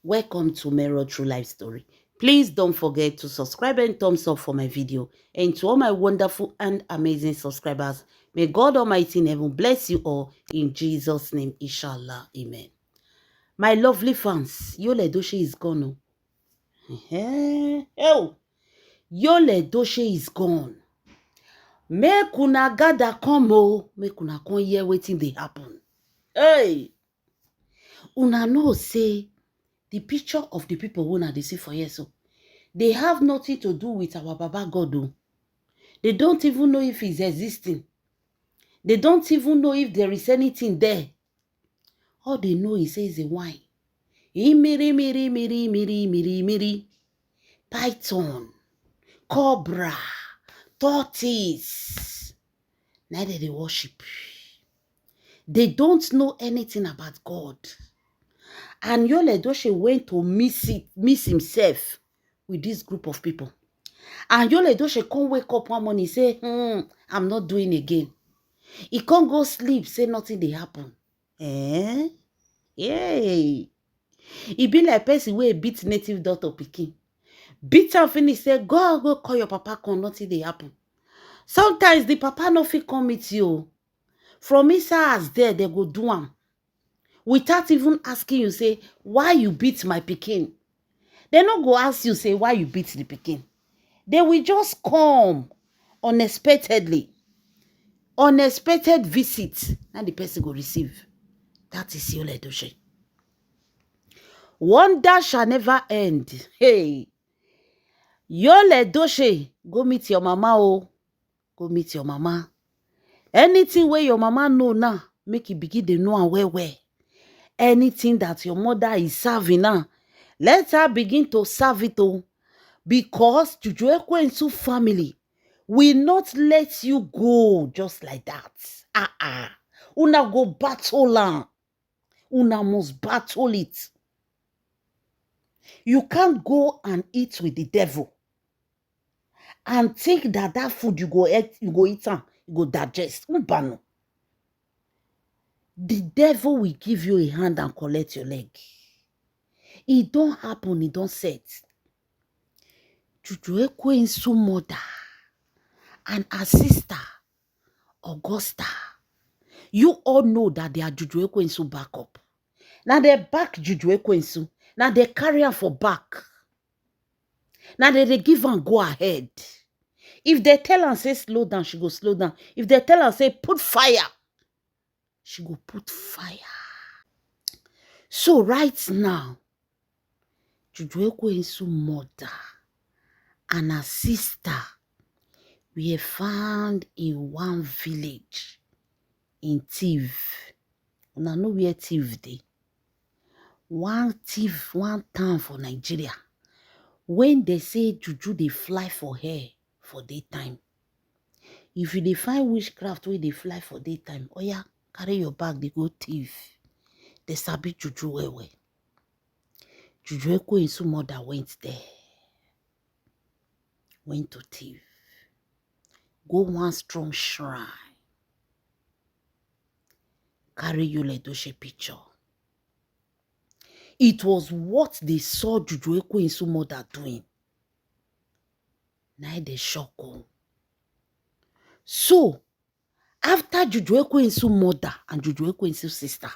Welcome to Mero True Life Story. Please don't forget to subscribe and thumbs up for my video. And to all my wonderful and amazing subscribers, may God Almighty in heaven bless you all in Jesus' name, inshallah. Amen. My lovely fans, Yul Edochie is gone. Oh, Yul Edochie is gone. Make una gather come o, make una come hear wetin dey happen. Hey, una know say the picture of the people who they see for here, so they have nothing to do with our Baba God. Oh. They don't even know if he's existing. They don't even know if there is anything there. All they know is says a wine. Miri, miri, miri, miri, miri, miri. Python, cobra, tortoise. Neither they worship. They don't know anything about God. And Yul Edochie went to miss himself with this group of people. And Yul Edochie can't wake up one morning say, I'm not doing again. He can't go sleep, say nothing they happen. Eh? Yay. He be like person where beat native daughter pikin. Beat am finish, say, go call your papa, come, nothing they happen. Sometimes the papa no fit come meet you. From inside as there, they go do am. Without even asking you, say, why you beat my pikin? They no go ask you, say, why you beat the pikin. They will just come unexpectedly. Unexpected visit. And the person go receive. That is Yul Edochie. Wonder shall never end. Hey. Yul Edochie, go meet your mama, oh. Go meet your mama. Anything where your mama know now, make it begin to know and where. Anything that your mother is serving now, let her begin to serve it, oh. Because Juju Ekwensu family will not let you go just like that. Una go battle am. Una must battle it. You can't go and eat with the devil and think that food you go eat am, you go digest. Ubano. The devil will give you a hand and collect your leg. It don't happen, it don't set. Juju Ekwensu mother and her sister, Augusta, you all know that they are Juju Ekwensu backup. Now they back Juju Ekwensu. Now they carry her for back. Now they give her go ahead. If they tell her say slow down, she go slow down. If they tell her say put fire, she go put fire. So right now, Juju Ekwensu mother and her sister were found in one village in Tiv. Una know where Tiv dey. One town for Nigeria. When they say Juju, they fly for hair for daytime. If you dey find witchcraft where they fly for daytime, oh yeah, carry your bag, they go Tiv. They sabi Juju well. Juju Ekwensu mother went there. Went to Tiv. Go one strong shrine. Carry Yul Edochie picture. It was what they saw Juju Ekwensu mother doing. Now they shock. So, after Juju Ekwensu mother and Juju Ekwensu sister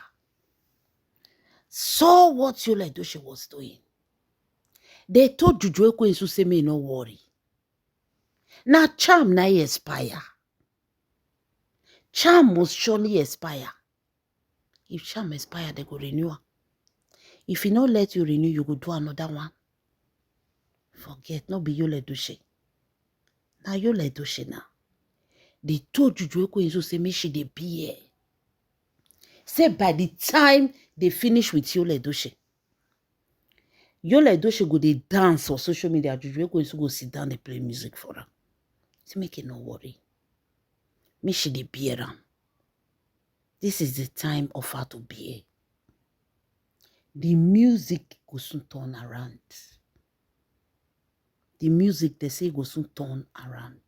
saw what Yul Edochie was doing, they told Juju Ekwensu say, may no worry. Now charm na expire. Charm must surely expire. If charm expire, they go renew. If you not let you renew, you go do another one. Forget, not be Yul Edochie. Now Yul Edochie now. They told Juju Ekwensu say, me she dey be here. Say by the time they finish with Yul Edochie go they dance for social media. Juju Ekwensu go sit down, they play music for her. So make it no worry. Me she dey be here. This is the time of her to be here. The music go soon turn around. The music they say go soon turn around.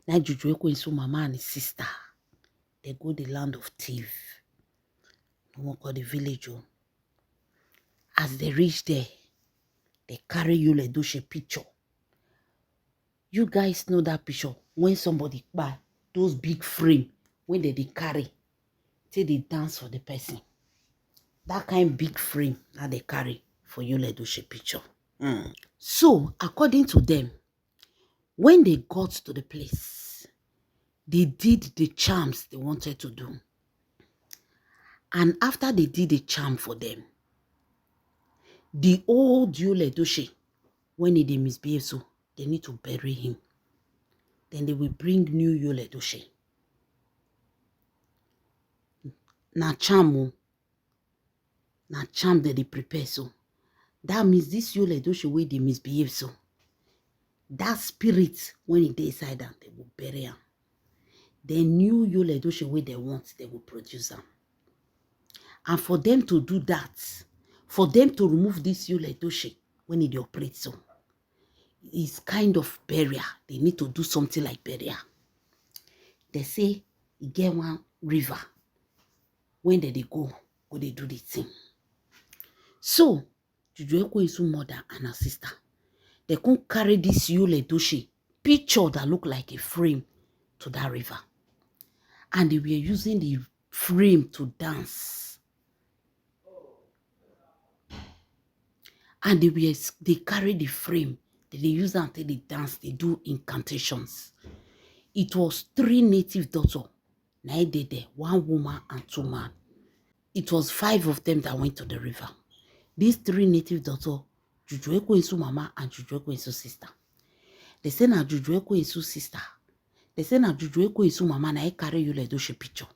Now Juju Ekwensu mama and his sister, they go the land of Tiv. No one call the village. As they reach there, they carry Yul Edochie picture. You guys know that picture when somebody buy those big frame when they carry till they dance for the person. That kind big frame that they carry for Yul Edochie picture. So, according to them, when they got to the place, they did the charms they wanted to do. And after they did the charm for them, the old Yul Edochie, when they misbehave, so they need to bury him. Then they will bring new Yul Edochie. Na charm that they prepare so. That means this Yul Edochie way they misbehave so. That spirit, when it dey inside them, they will bury him. The new Yul Edochie way they want, they will produce them. And for them to do that, for them to remove this Yul Edochie when it operates so, it's kind of burial. They need to do something like burial. They say, you get one river. When they go they do the thing. So, Juju Ekwensu mother and her sister, they can't carry this Yul Edochie picture that look like a frame to that river. And they were using the frame to dance. And they carry the frame. They use that until they dance. They do incantations. It was 3 native daughters. Now they did there, 1 woman and 2 men. It was 5 of them that went to the river. These 3 native daughters, Juju Ekwensu mama and Juju Ekwensu sister. They say na Juju Ekwensu sister. They say na Juju Ekwensu mama na carry Yul Edochie picture.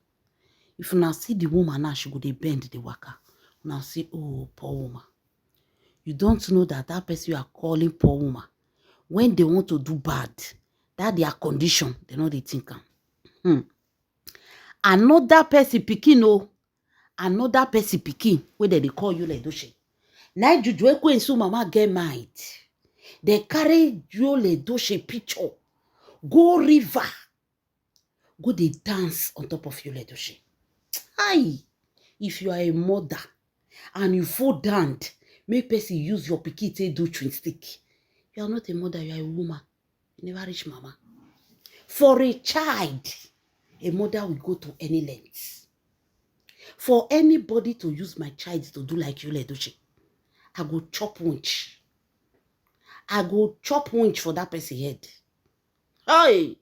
If you now see the woman now, she go dey bend the waka. Now see, oh, poor woman. You don't know that person you are calling poor woman, when they want to do bad, that their condition, they know they think. Another person pikin, oh, another person pikin, where they call Yul Edochie. Now Juju Ekwensu mama get mind. They carry Yul Edochie picture, go river, go they dance on top of Yul Edochie. Hi, if you are a mother and you fall down, make person use your pikin to do twin stick. You are not a mother, you are a woman. You never reach mama. For a child, a mother will go to any length. For anybody to use my child to do like Yul Edochie, I go chop winch. I go chop winch for that person's head. Hey,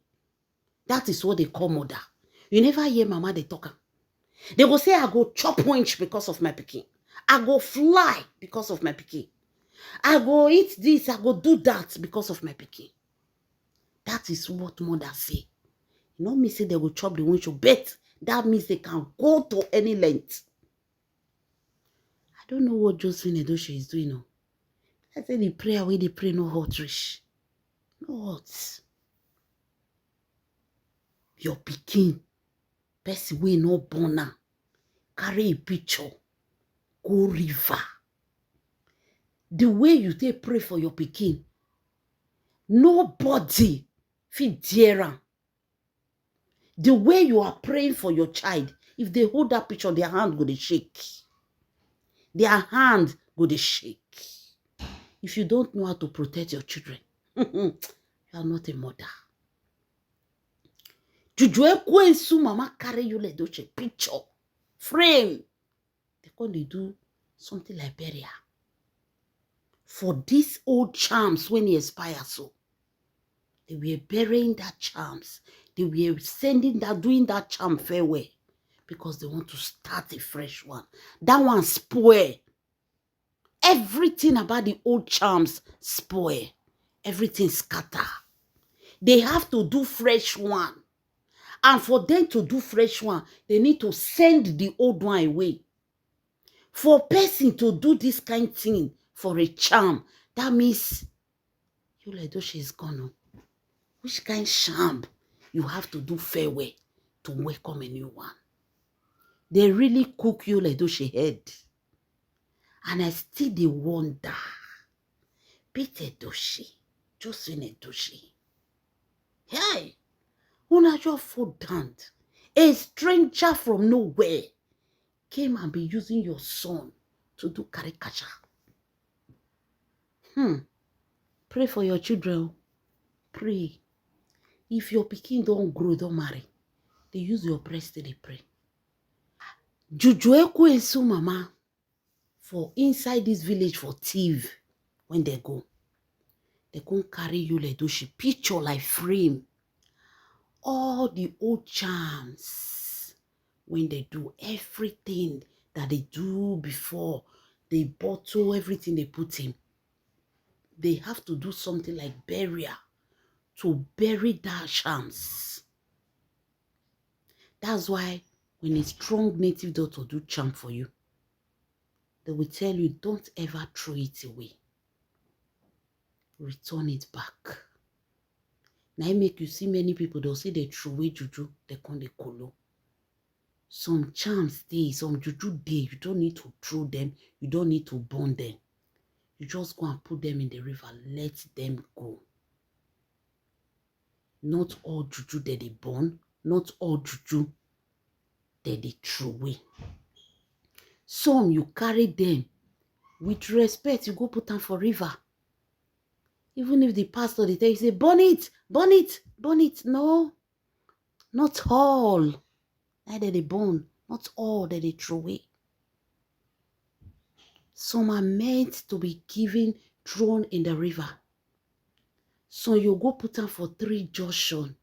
that is what they call mother. You never hear mama they talk. They go say, I go chop winch because of my pikin. I go fly because of my pikin. I go eat this, I go do that because of my pikin. That is what mother say. You know me say they go chop the winch, but that means they can go to any length. I don't know what Josephine Edochie is doing now. I say the prayer where they pray no hot reach. No hot. Your pikin, person wey no born now, carry a picture, go river. The way you take pray for your pikin, nobody fit dare am. The way you are praying for your child, if they hold that picture, their hand go dey shake. Their hand go dey shake. If you don't know how to protect your children, you are not a mother. Juju Ekwensu mama carry Yul Edochie picture, frame. They come dey do something like burial. For these old charms when he expire so. They were burying that charms. They were sending that, doing that charm farewell because they want to start a fresh one. That one spoil. Everything about the old charms spoil. Everything scatter. They have to do fresh one. And for them to do fresh one, they need to send the old one away. For a person to do this kind of thing for a charm, that means Yul Edochie is gone. Which kind of charm you have to do farewell to welcome a new one? They really cook Yul Edochie head. And I still dey wonder, Pete Edochie, Josephine Edochie, hey, una just fall down. A stranger from nowhere came and be using your son to do caricature. Pray for your children. Pray. If your pikin don't grow, don't marry, they use your breast to pray. Juju Ekwensu mama for inside this village for thief when they go. They can't carry you like those picture like frame. All the old charms when they do everything that they do before, they bottle everything they put in. They have to do something like burial to bury that charms. That's why when a strong native doctor do charm for you, they will tell you, don't ever throw it away. Return it back. Now it make you see many people, they'll say they throw away juju, they call the kolo. Some charms day, some juju day, you don't need to throw them, you don't need to burn them. You just go and put them in the river, let them go. Not all juju that they burn, not all juju that they throw away. Some you carry them with respect, you go put them for river. Even if the pastor they tell you, say, burn it, burn it, burn it. No, not all. Neither they burn, not all that they throw away. Some are meant to be given, thrown in the river. So you go put them for 3 junction.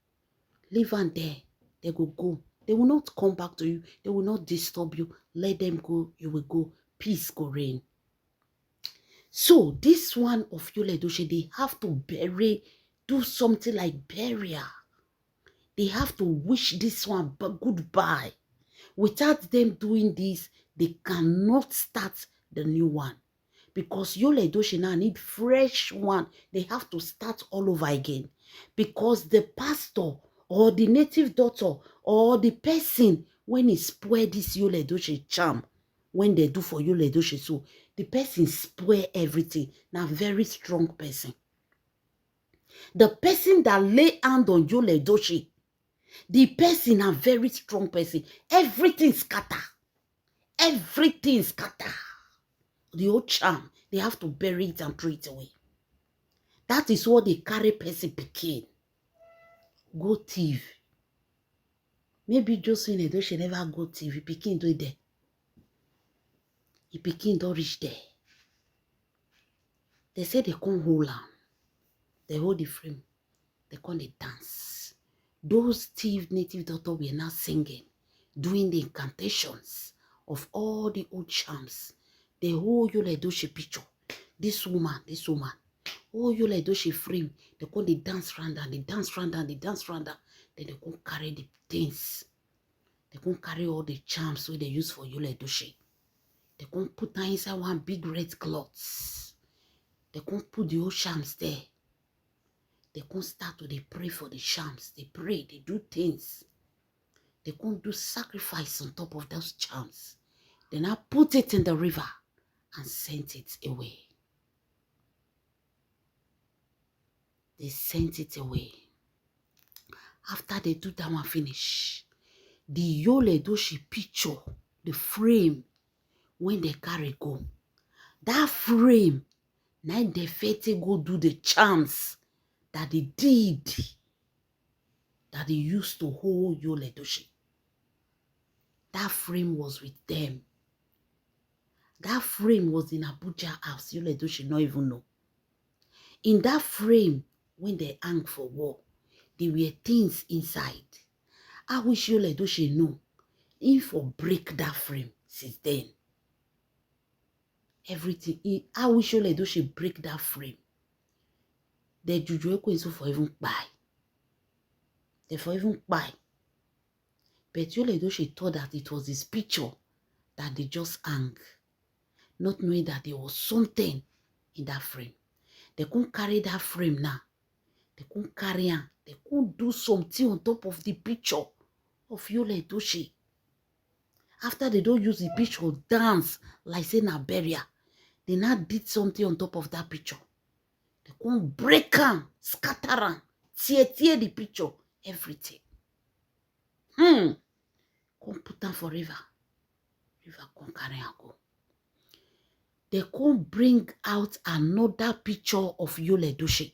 Leave them there. They go go. They will not come back to you. They will not disturb you. Let them go. You will go. Peace go reign. So this one of Yul Edochie, they have to bury, do something like burial. They have to wish this one goodbye. Without them doing this, they cannot start the new one. Because Yul Edochie now need fresh one. They have to start all over again. Because the pastor or the native doctor or the person, when he spoil this Yul Edochie charm, when they do for Yul Edochie, so the person spoil everything. Now very strong person. The person that lay hand on Yul Edochie, the person a very strong person. Everything scatter. Everything scatter. The old charm, they have to bury it and throw it away. That is what they carry person pikin. Go thief. Maybe Josephine Edochie never go thief. He pikin do it there. He pikin don't reach there. They say they can't hold am. They hold the frame. They can't dance. Those thief native doctor were now singing, doing the incantations of all the old charms. They hold Yul Edochie picture. This woman. Oh, Yul Edochie frame. They go they dance round and they dance round and they dance round and then they go carry the things. They go carry all the charms where they use for Yul Edochie. They go put them inside one big red cloth. They go put the old charms there. They go start to they pray for the charms. They pray, they do things. They go do sacrifice on top of those charms. Then I put it in the river and sent it away. They sent it away. After they do that one finish, the Yul Edochie picture, the frame, when they carry go, that frame, now they fete go do the charms that they did, that they used to hold Yul Edochie. That frame was with them. That frame was in Abuja house. Yul Edochie not even know. In that frame, when they hang for war, there were things inside. I wish Yul Edochie know. If for break that frame since then. Everything. I wish Yul Edochie break that frame. The Juju Ekwensu for even buy. They for even buy. But Yul Edochie thought that it was his picture that they just hang. Not knowing that there was something in that frame. They couldn't carry that frame now. They couldn't carry on. They couldn't do something on top of the picture of Yul Edochie. After they don't use the picture, dance like saying a burial. They now did something on top of that picture. They couldn't break am, scatter am, tear the picture, everything. Come put am for river. River come carry am go. they can't bring out another picture of Yul Edochie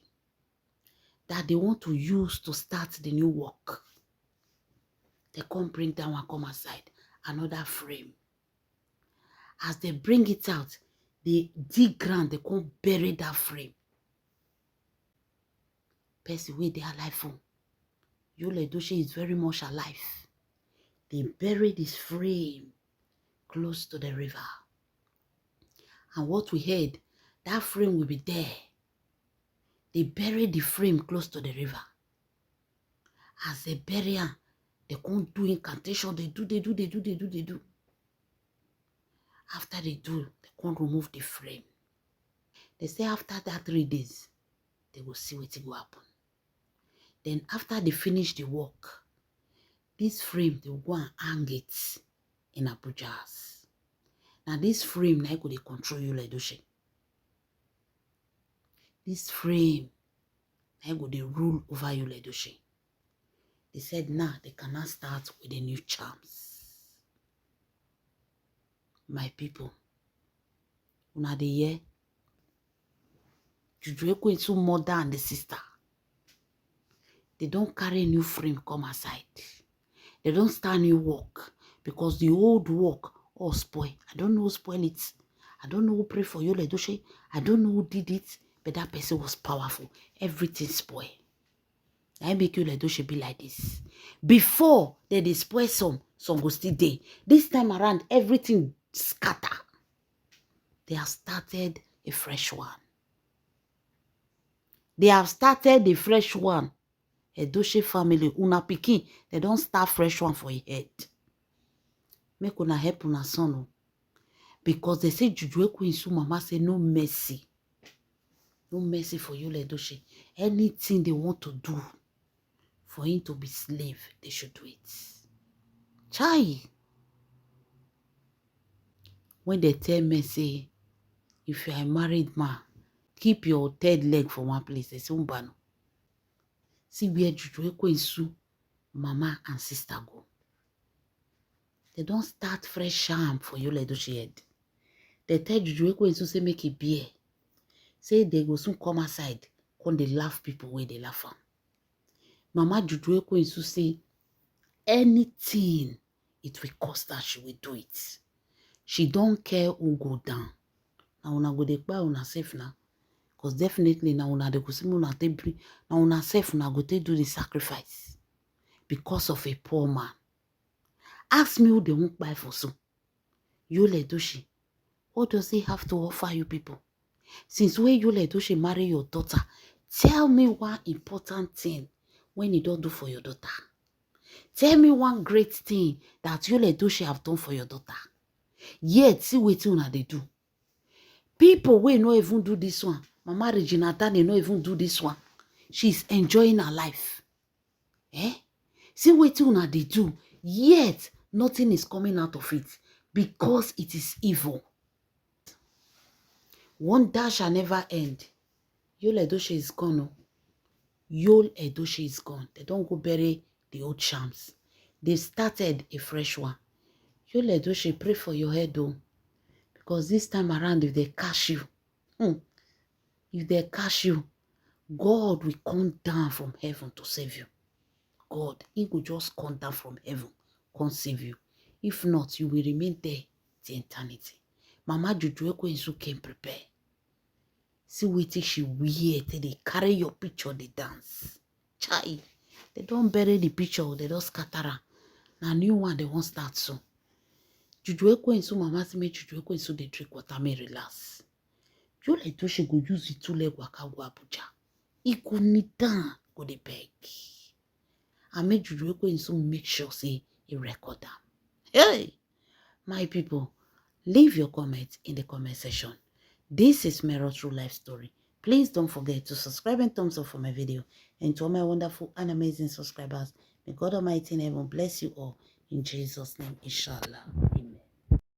that they want to use to start the new work. They can't bring that one come aside, another frame. As they bring it out, they dig ground, they can't bury that frame. Person where they are alive for. Yul Edochie is very much alive. They buried his frame close to the river. And what we heard, that frame will be there. They buried the frame close to the river. As they bury her, they can't do incantation. They do. After they do, they can't remove the frame. They say after that 3 days, they will see what will happen. Then after they finish the work, this frame, they will go and hang it in Abuja. Now this frame, now they control Yul Edochie. This frame, now they rule over Yul Edochie. They said now they cannot start with the new charms. My people, una dey hear? Juju Ekwensu mother and the sister. They don't carry new frame come aside. They don't start new work because the old work all spoil. I don't know who spoil it. I don't know who prayed for Yul Edochie. I don't know who did it, but that person was powerful. Everything spoiled. I make Yul Edochie be like this. Before they spoil some go still there. This time around, everything scatter. They have started a fresh one. They have started the fresh one. Edochie family, una pikin, they don't start fresh one for your head. Make una help una son. Because they say Juju Ekwensu mama say no mercy. No mercy for Yul Edochie. Anything they want to do for him to be slave, they should do it. Chai. When they tell me, say, if you are a married man, keep your third leg for one place. They say, Umbano. See where Juju Ekwensu mama and sister go. They don't start fresh sham for Yul Edochie head. They tell Juju Ekwensu say make it beer. Say they go soon come aside. When they laugh people where they laugh am. Mama Juju Ekwensu say anything it will cost her, she will do it. She don't care who go down. Now una go dey buy una safe now. Because definitely now una dey go see una take bring. Now una safe una go take do the sacrifice. Because of a poor man. Ask me who they won't buy for so. Yul Edochie. What does he have to offer you people? Since when Yul Edochie marry your daughter, tell me one important thing when you don't do for your daughter. Tell me one great thing that Yul Edochie have done for your daughter. Yet, see what they do. People will not even do this one. Mama Regina Tani not even do this one. She's enjoying her life. Eh? See what they do. Yet, nothing is coming out of it because it is evil. Wonder shall never end. Yul Edochie is gone. Yul Edochie is gone. They don't go bury the old charms. They started a fresh one. Yul Edochie, pray for your head though. Because this time around, if they catch you, God will come down from heaven to save you. God, he will just come down from heaven, come save you. If not, you will remain there till eternity. Mama Juju Ekwensu came prepare. See what she wear till they carry your picture, they dance. Chai, they don't bury the picture, they don't scatter her. Now new one, they won't start soon. Juju Ekwensu mama say make Juju Ekwensu they drink water, may relax. Yul Edochie go use the 2 leg waka go Abuja. He go kneel down, go dey beg. And make Juju Ekwensu make sure say he record them. Hey, my people, leave your comments in the comment section. This is Mero True Life Story. Please don't forget to subscribe and thumbs up for my video. And to all my wonderful and amazing subscribers, may God Almighty in heaven bless you all. In Jesus' name, inshallah.